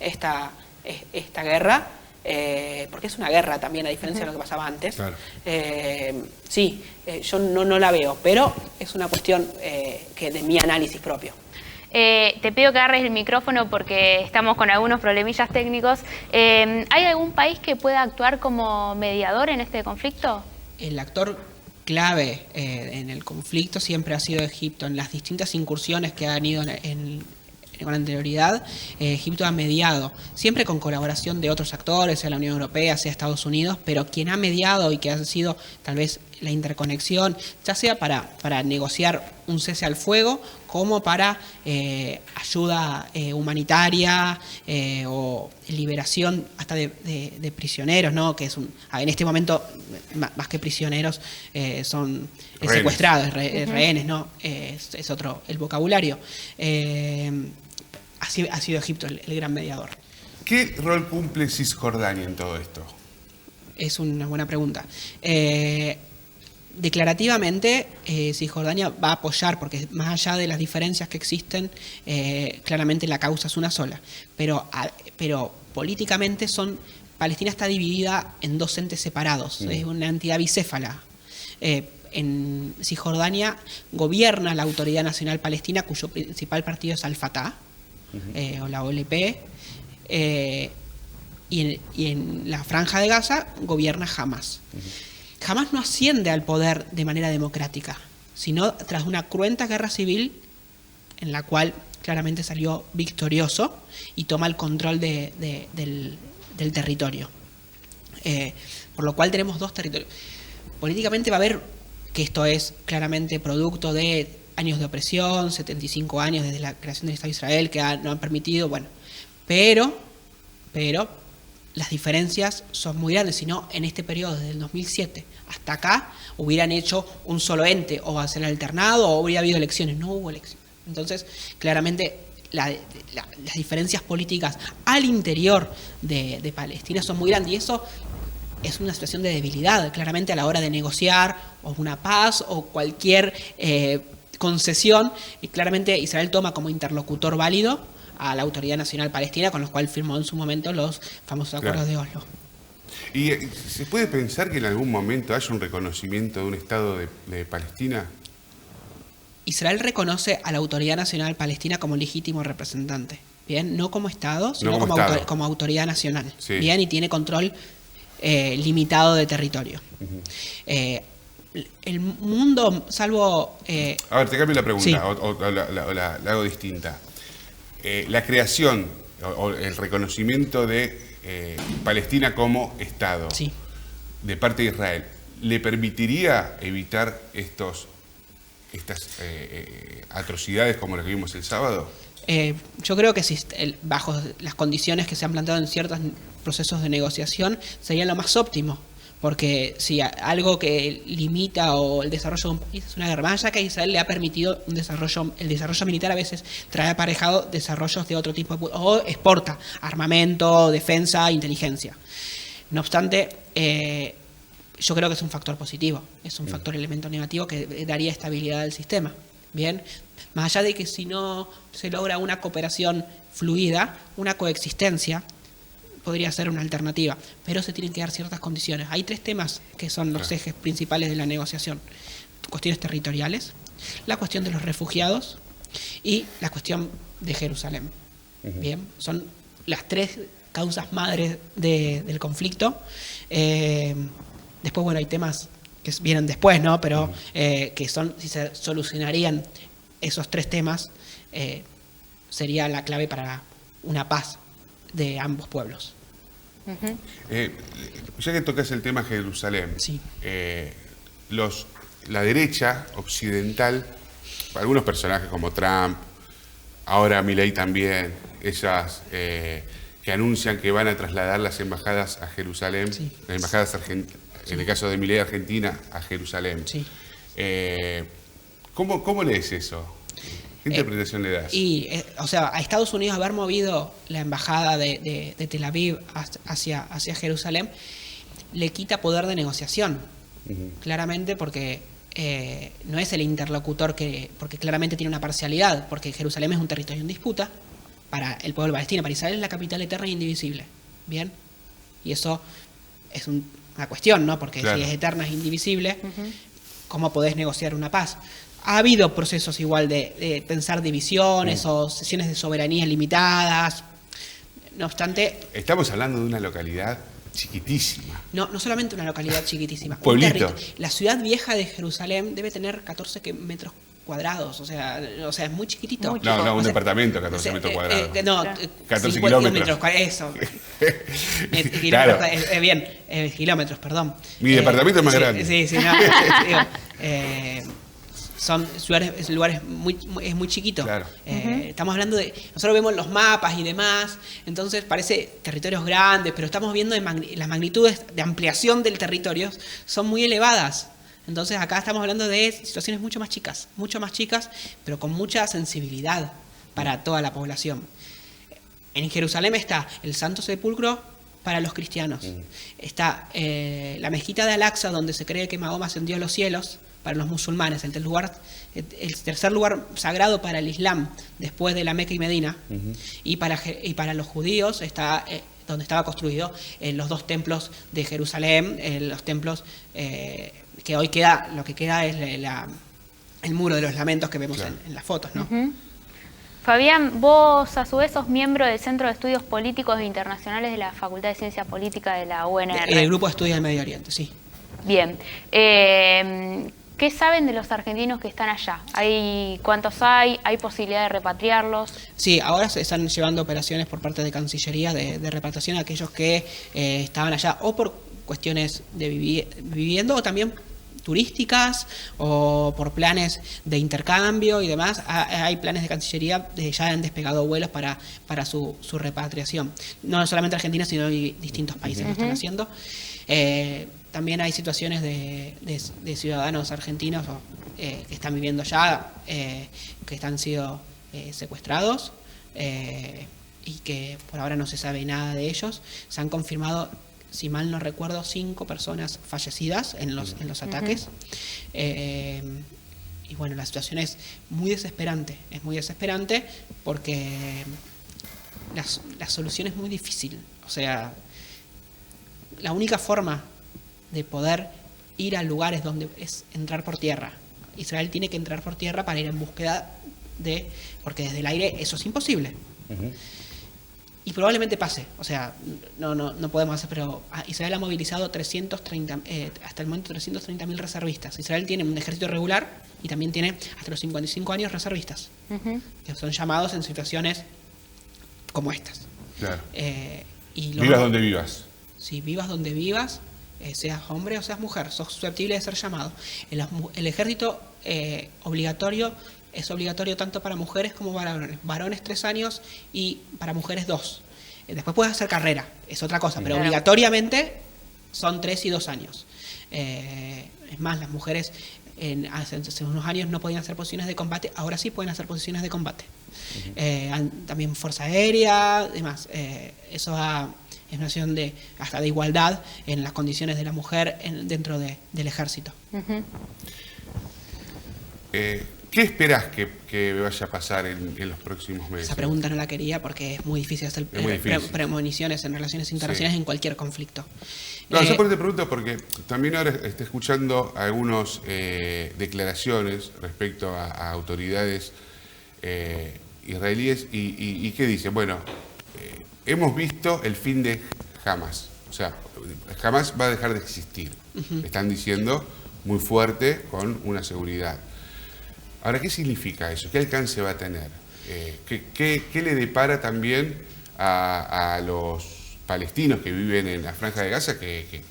esta guerra, porque es una guerra también, a diferencia de lo que pasaba antes. Claro. Yo no la veo, pero es una cuestión que de mi análisis propio. Te pido que agarres el micrófono porque estamos con algunos problemillas técnicos. ¿Hay algún país que pueda actuar como mediador en este conflicto? El actor clave en el conflicto siempre ha sido Egipto. En las distintas incursiones que han ido con anterioridad, Egipto ha mediado, siempre con colaboración de otros actores, sea la Unión Europea, sea Estados Unidos, pero quien ha mediado y que ha sido tal vez la interconexión, ya sea para negociar un cese al fuego, como para ayuda humanitaria o liberación hasta de prisioneros, ¿no? Que es en este momento, más que prisioneros, son secuestrados, rehenes, ¿no? Es otro el vocabulario. Ha sido Egipto el gran mediador. ¿Qué rol cumple Cisjordania en todo esto? Es una buena pregunta. Declarativamente, Cisjordania va a apoyar, porque más allá de las diferencias que existen, claramente la causa es una sola. Pero políticamente Palestina está dividida en dos entes separados, es una entidad bicéfala. En Cisjordania gobierna la Autoridad Nacional Palestina, cuyo principal partido es Al-Fatah, o la OLP, y en la Franja de Gaza gobierna Hamas. Hamas no asciende al poder de manera democrática, sino tras una cruenta guerra civil en la cual claramente salió victorioso y toma el control del territorio. Por lo cual tenemos dos territorios. Políticamente va a haber que esto es claramente producto de años de opresión, 75 años desde la creación del Estado de Israel que no han permitido, pero las diferencias son muy grandes. Si no, en este periodo, desde el 2007 hasta acá, hubieran hecho un solo ente, o a ser alternado, o habría habido elecciones. No hubo elecciones. Entonces, claramente, las diferencias políticas al interior de Palestina son muy grandes, y eso es una situación de debilidad, claramente, a la hora de negociar o una paz o cualquier concesión. Y claramente Israel toma como interlocutor válido a la Autoridad Nacional Palestina, con los cuales firmó en su momento los famosos acuerdos de Oslo. ¿Y se puede pensar que en algún momento haya un reconocimiento de un Estado de Palestina? Israel reconoce a la Autoridad Nacional Palestina como legítimo representante, ¿bien? No como Estado, sino como autoridad nacional, sí. ¿Bien? Y tiene control limitado de territorio. El mundo, salvo... A ver, te cambio la pregunta, sí. o la hago distinta. La creación o el reconocimiento de Palestina como Estado, sí, de parte de Israel, ¿le permitiría evitar estas atrocidades como las que vimos el sábado? Yo creo que si, bajo las condiciones que se han planteado en ciertos procesos de negociación, sería lo más óptimo. Porque si algo que limita o el desarrollo de un país es una guerra, más allá que a Israel le ha permitido el desarrollo militar a veces trae aparejado desarrollos de otro tipo, o exporta armamento, defensa, inteligencia. No obstante, yo creo que es un factor positivo, es un factor elemento negativo que daría estabilidad al sistema. Bien, más allá de que si no se logra una cooperación fluida, una coexistencia podría ser una alternativa, pero se tienen que dar ciertas condiciones. Hay tres temas que son los ejes principales de la negociación: cuestiones territoriales, la cuestión de los refugiados y la cuestión de Jerusalén. Bien, son las tres causas madres del conflicto. Después, hay temas que vienen después, ¿no? Pero que son, si se solucionarían esos tres temas, sería la clave para una paz de ambos pueblos. Ya que tocas el tema Jerusalén, sí. La derecha occidental, algunos personajes como Trump, ahora Milei también, ellas que anuncian que van a trasladar las embajadas a Jerusalén, sí, las embajadas en el caso de Milei, Argentina, a Jerusalén. Sí. ¿Cómo lees eso? ¿Qué interpretación le das? A Estados Unidos haber movido la embajada de Tel Aviv hacia Jerusalén le quita poder de negociación, claramente, porque no es el interlocutor porque claramente tiene una parcialidad, porque Jerusalén es un territorio en disputa para el pueblo palestino. Para Israel es la capital eterna e indivisible. ¿Bien? Y eso es una cuestión, ¿no? Porque claro, si es eterna, es indivisible, ¿cómo podés negociar una paz? Ha habido procesos igual de pensar divisiones o sesiones de soberanía limitadas. No obstante... Estamos hablando de una localidad chiquitísima. No solamente una localidad chiquitísima. Pueblito. La ciudad vieja de Jerusalén debe tener 14 metros cuadrados. O sea, es muy chiquitito. Muy chico. No, un O sea, departamento, 14 metros cuadrados. No, Claro. 14 50 kilómetros. Eso. Claro. Bien, kilómetros, perdón. Mi departamento es más sí, grande. Sí, no, digo, son lugares es muy chiquito. Claro. Estamos hablando de... Nosotros vemos los mapas y demás, entonces parece territorios grandes, pero estamos viendo las magnitudes de ampliación del territorio son muy elevadas. Entonces acá estamos hablando de situaciones mucho más chicas, pero con mucha sensibilidad para toda la población. En Jerusalén está el Santo Sepulcro para los cristianos. Está la mezquita de Al-Aqsa, donde se cree que Mahoma ascendió a los cielos, para los musulmanes. El tercer lugar sagrado para el Islam, después de la Meca y Medina. Y para los judíos está... donde estaba construido los dos templos de Jerusalén, los templos que hoy queda, lo que queda es el muro de los lamentos que vemos claro, en las fotos, ¿no? Fabián, vos a su vez sos miembro del Centro de Estudios Políticos e Internacionales de la Facultad de Ciencia Política de la UNR. El grupo de estudios del Medio Oriente, sí. Bien. ¿Qué saben de los argentinos que están allá? ¿Cuántos hay? ¿Hay posibilidad de repatriarlos? Sí, ahora se están llevando operaciones por parte de Cancillería de repatriación a aquellos que estaban allá o por cuestiones de viviendo o también turísticas o por planes de intercambio y demás. Hay planes de Cancillería, ya han despegado vuelos para su repatriación. No solamente Argentina, sino distintos países lo están haciendo. También hay situaciones de ciudadanos argentinos que están viviendo allá, que han sido secuestrados y que por ahora no se sabe nada de ellos. Se han confirmado, si mal no recuerdo, 5 personas fallecidas en los ataques. Y bueno, la situación es muy desesperante. Es muy desesperante porque la solución es muy difícil. O sea, la única forma de poder ir a lugares donde es entrar por tierra. Israel tiene que entrar por tierra para ir en búsqueda porque desde el aire eso es imposible. Y probablemente pase, o sea, no podemos hacer, pero Israel ha movilizado hasta el momento 330.000 reservistas. Israel tiene un ejército regular y también tiene hasta los 55 años reservistas, que son llamados en situaciones como estas. Claro. Y vivas donde vivas. Si vivas donde vivas, seas hombre o seas mujer, sos susceptible de ser llamado. El ejército obligatorio es obligatorio tanto para mujeres como para varones. Varones 3 años y para mujeres 2. Después puedes hacer carrera, es otra cosa, pero claro, obligatoriamente son 3 y 2 años. Es más, las mujeres hace unos años no podían hacer posiciones de combate, ahora sí pueden hacer posiciones de combate. También fuerza aérea, demás. Eso es una acción hasta de igualdad en las condiciones de la mujer dentro del ejército. ¿Qué esperás que vaya a pasar en los próximos meses? Esa pregunta no la quería porque es muy difícil hacer premoniciones en relaciones internacionales en cualquier conflicto. No, yo por eso te pregunto porque también ahora estoy escuchando algunas declaraciones respecto a autoridades israelíes y ¿qué dicen? Bueno, hemos visto el fin de Hamas. O sea, Hamas va a dejar de existir. Están diciendo muy fuerte con una seguridad. Ahora, ¿qué significa eso? ¿Qué alcance va a tener? ¿Qué le depara también a los palestinos que viven en la Franja de Gaza? Que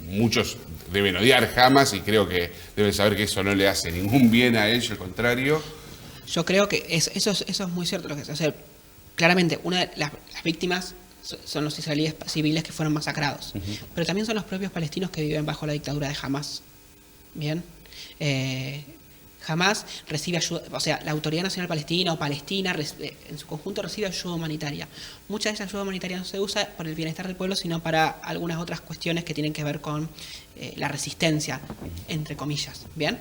muchos deben odiar Hamas y creo que deben saber que eso no le hace ningún bien a ellos, al contrario. Yo creo que eso es muy cierto lo que se hace. Claramente, una de las víctimas son los israelíes civiles que fueron masacrados, pero también son los propios palestinos que viven bajo la dictadura de Hamas. Bien. Hamas recibe ayuda, o sea, la Autoridad Nacional Palestina o Palestina en su conjunto recibe ayuda humanitaria. Mucha de esa ayuda humanitaria no se usa por el bienestar del pueblo, sino para algunas otras cuestiones que tienen que ver con la resistencia, entre comillas. ¿Bien?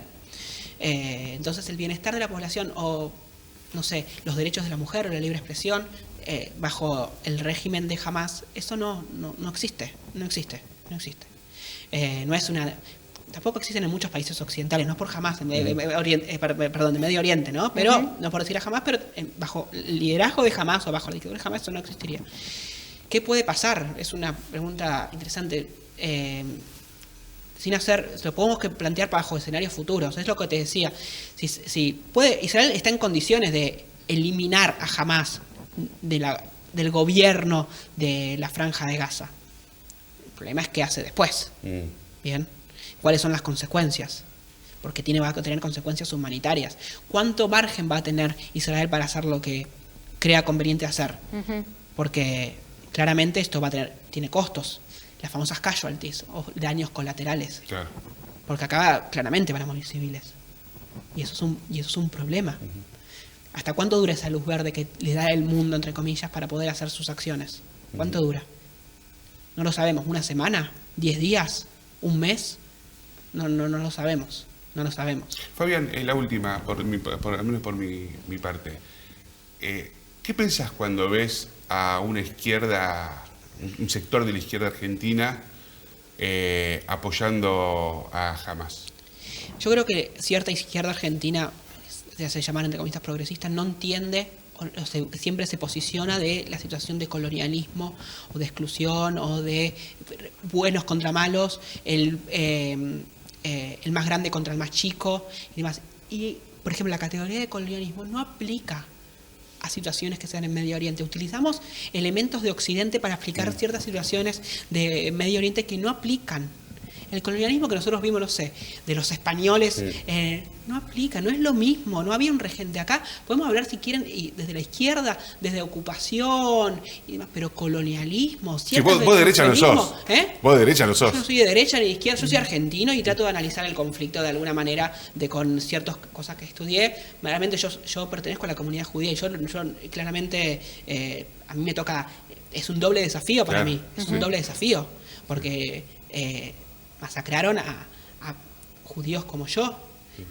Entonces el bienestar de la población o, no sé, los derechos de la mujer o la libre expresión bajo el régimen de Hamás, eso no existe. No es una... Tampoco existen en muchos países occidentales, no es por Hamás, de Medio Oriente, ¿no? Pero, no por decir a Hamás, pero bajo el liderazgo de Hamás o bajo la dictadura de Hamás eso no existiría. ¿Qué puede pasar? Es una pregunta interesante. Lo podemos plantear bajo escenarios futuros. Es lo que te decía. Si Israel está en condiciones de eliminar a Hamás del gobierno de la Franja de Gaza. El problema es qué hace después. Bien. ¿Cuáles son las consecuencias? Porque va a tener consecuencias humanitarias. ¿Cuánto margen va a tener Israel para hacer lo que crea conveniente hacer? Porque claramente esto tiene costos. Las famosas casualties o daños colaterales. Claro. Porque acá claramente van a morir civiles. Y eso es un problema. ¿Hasta cuánto dura esa luz verde que le da el mundo, entre comillas, para poder hacer sus acciones? ¿Cuánto dura? No lo sabemos. ¿Una semana? ¿10 días? ¿Un mes? No lo sabemos. No lo sabemos. Fabián, la última, al menos por mi parte. ¿Qué pensás cuando ves a una izquierda, un sector de la izquierda argentina apoyando a Hamás? Yo creo que cierta izquierda argentina, se llaman entre comillas progresistas, no entiende, siempre se posiciona de la situación de colonialismo o de exclusión o de buenos contra malos, el más grande contra el más chico y demás. Y, por ejemplo, la categoría de colonialismo no aplica a situaciones que se dan en Medio Oriente. Utilizamos elementos de Occidente para explicar ciertas situaciones de Medio Oriente que no aplican. El colonialismo que nosotros vimos, no sé, de los españoles, no aplica, no es lo mismo, no había un regente. Acá podemos hablar, si quieren, desde la izquierda, desde ocupación y demás, pero colonialismo... Sí, vos de derecha no sos. Vos de derecha no sos. Yo no soy de derecha ni de izquierda, yo soy argentino y trato de analizar el conflicto de alguna manera con ciertas cosas que estudié. Realmente yo pertenezco a la comunidad judía y yo claramente, a mí me toca... Es un doble desafío para mí, es un doble desafío, porque... masacraron a judíos como yo,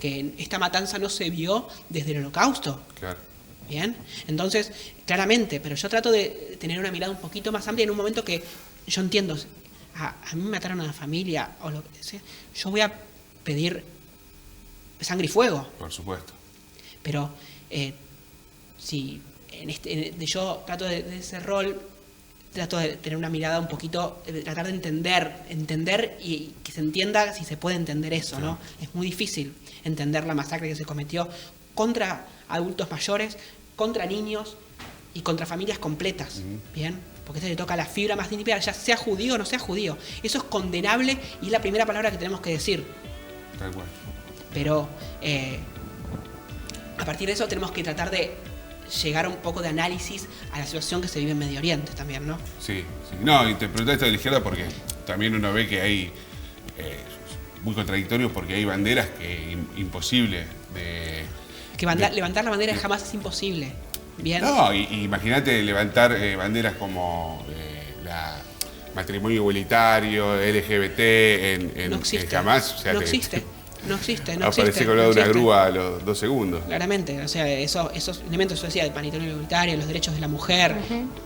que esta matanza no se vio desde el Holocausto. Claro. Bien, entonces, claramente, pero yo trato de tener una mirada un poquito más amplia en un momento que yo entiendo, a mí me mataron a la familia, o lo que sea, yo voy a pedir sangre y fuego. Por supuesto. Pero, si yo trato de ese rol, trato de tener una mirada un poquito, tratar de entender y que se entienda si se puede entender eso, ¿no? Es muy difícil entender la masacre que se cometió contra adultos mayores, contra niños y contra familias completas, ¿bien? Porque se le toca la fibra más íntima, ya sea judío o no sea judío. Eso es condenable y es la primera palabra que tenemos que decir. Tal cual. Pero a partir de eso tenemos que tratar de llegar a un poco de análisis a la situación que se vive en Medio Oriente también, ¿no? Sí. No, y te pregunté esto de la izquierda porque también uno ve que hay muy contradictorios porque hay banderas que imposible de... levantar la bandera de Hamás es imposible. Bien. No, imagínate levantar banderas como la matrimonio igualitario, LGBT en Hamás. O sea, no existe. No existe. Aparece colgado una grúa a los 2 segundos. Claramente, o sea, esos elementos, yo decía, el matrimonio igualitario, los derechos de la mujer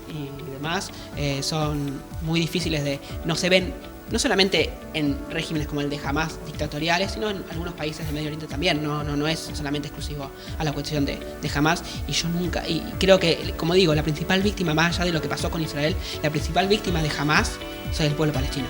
y demás, son muy difíciles no se ven, no solamente en regímenes como el de Hamás dictatoriales, sino en algunos países del Medio Oriente también. No es solamente exclusivo a la cuestión de Hamás. Y yo y creo que, como digo, la principal víctima, más allá de lo que pasó con Israel, la principal víctima de Hamás es el pueblo palestino.